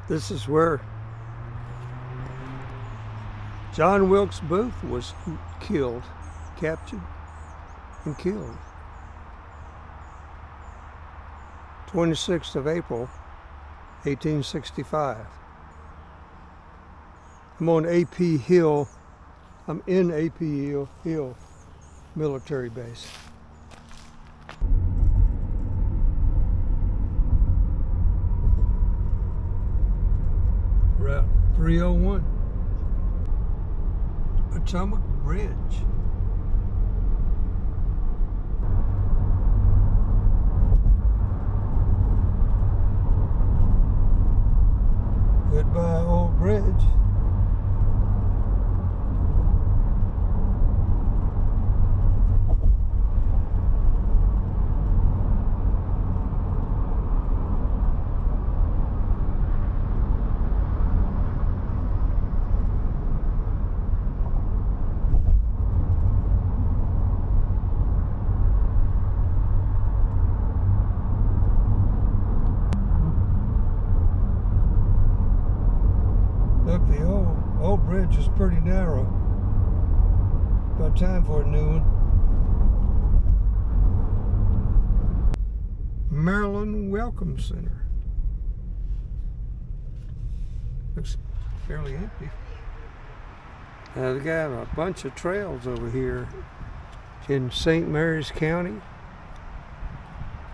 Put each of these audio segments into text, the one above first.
This is where John Wilkes Booth was killed, captured and killed. 26th of April, 1865. I'm on AP Hill. I'm in AP Hill military base. Route 301. Potomac Bridge. Goodbye, old bridge. Look, the old bridge is pretty narrow. About time for a new one. Maryland Welcome Center. Looks fairly empty. They got a bunch of trails over here in St. Mary's County,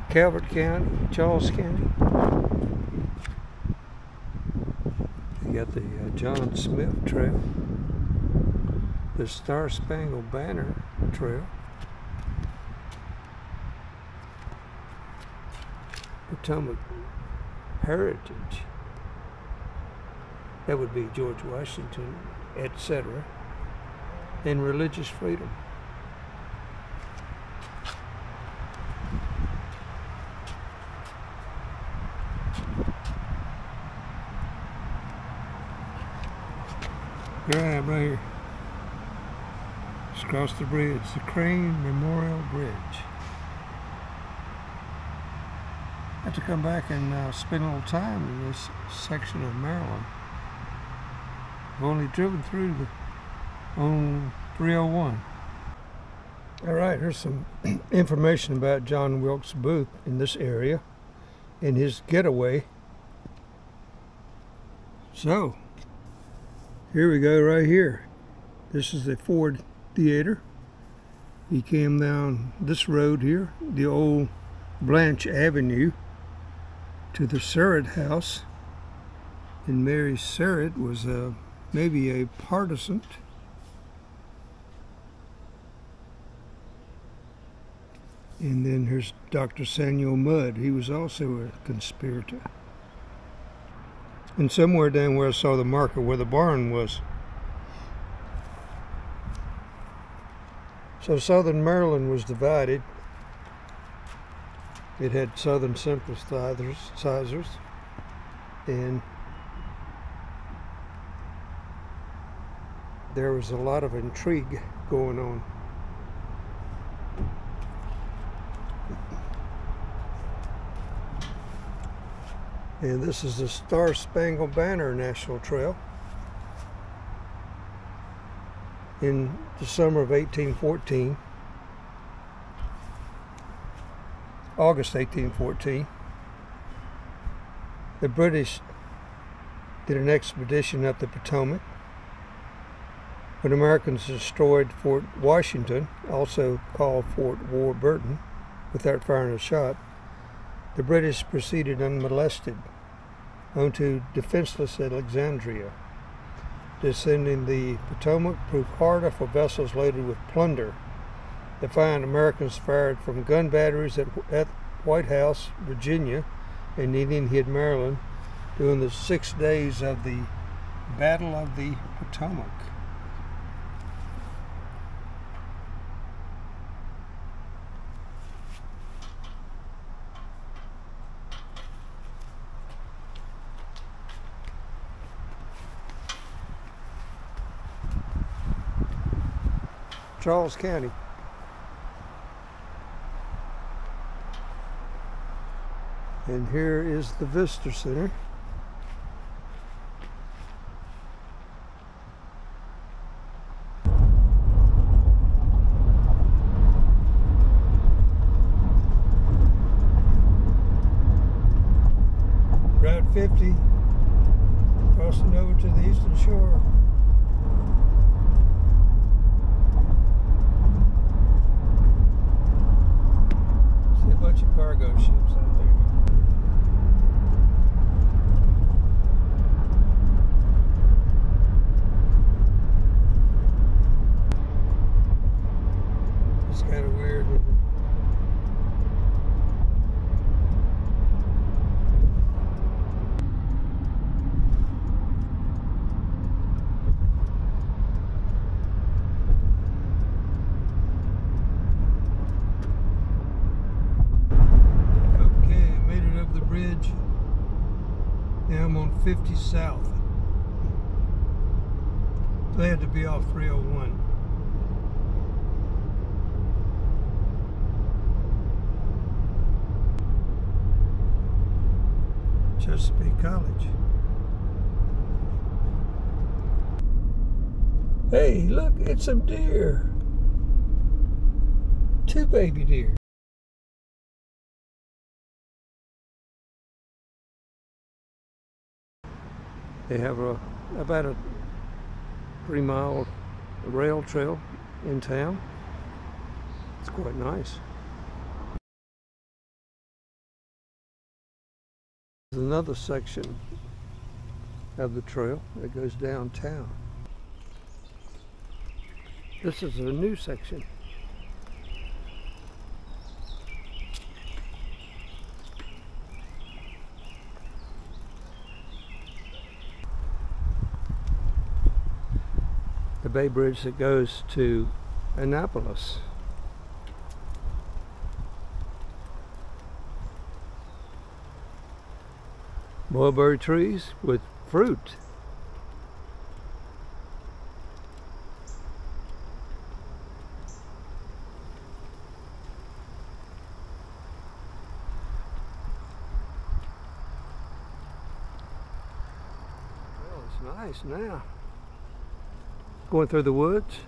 Calvert County, Charles County. You got the John Smith Trail, the Star Spangled Banner Trail, Potomac Heritage, that would be George Washington, etc., and Religious Freedom. Here I am, right here. Just across the bridge, the Crane Memorial Bridge. I have to come back and spend a little time in this section of Maryland. I've only driven through on 301. All right, here's some information about John Wilkes Booth in this area and his getaway. So, here we go right here. This is the Ford Theater. He came down this road here, the old Blanche Avenue, to the Surratt House. And Mary Surratt was maybe a partisan. And then here's Dr. Samuel Mudd. He was also a conspirator. And somewhere down where I saw the marker where the barn was. So Southern Maryland was divided. It had Southern sympathizers, and there was a lot of intrigue going on. And this is the Star Spangled Banner National Trail. In the summer of 1814, August 1814, the British did an expedition up the Potomac. When Americans destroyed Fort Washington, also called Fort Warburton, without firing a shot, the British proceeded unmolested onto defenseless Alexandria. Descending the Potomac proved harder for vessels loaded with plunder. Defiant Americans fired from gun batteries at White House, Virginia, and Indian Head, Maryland, during the 6 days of the Battle of the Potomac. Charles County. And here is the Visitor Center. crossing over to the eastern shore. See a bunch of cargo ships out there. It's kind of weird. Bridge. Now I'm on 50 South. Glad to be off 301. Chesapeake College. Hey, look, it's some deer. 2 baby deer. They have about a 3-mile rail trail in town. It's quite nice. There's another section of the trail that goes downtown. This is a new section. The Bay Bridge that goes to Annapolis. Mulberry trees with fruit. Well, it's nice now. Going through the woods.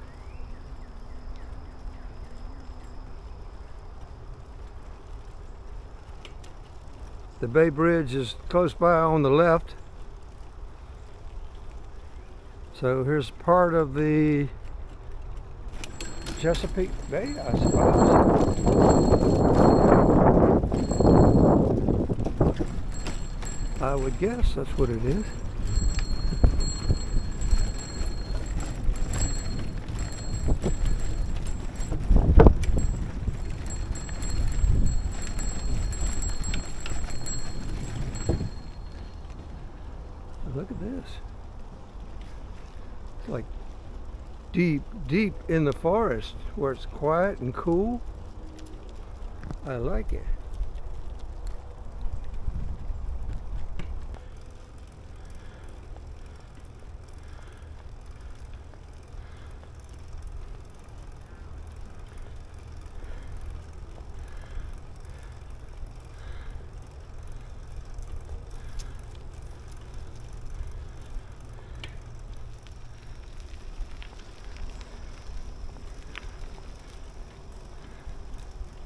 The Bay Bridge is close by on the left. So here's part of the Chesapeake Bay, I suppose. I would guess that's what it is. Look at this. It's like deep, deep in the forest where it's quiet and cool. I like it.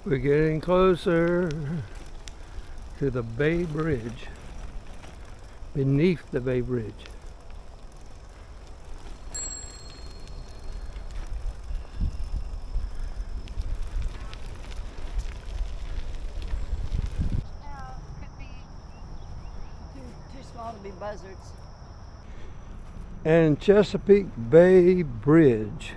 We're getting closer to the Bay Bridge, beneath the Bay Bridge. Could be too small to be buzzards. And Chesapeake Bay Bridge.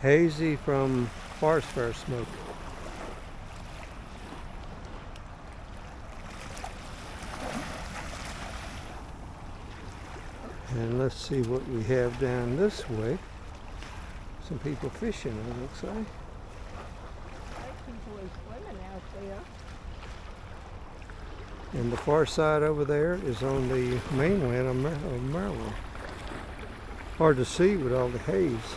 Hazy from forest fire smoke. And let's see what we have down this way. Some people fishing, it looks like. People are swimming out there. And the far side over there is on the mainland of Maryland. Hard to see with all the haze.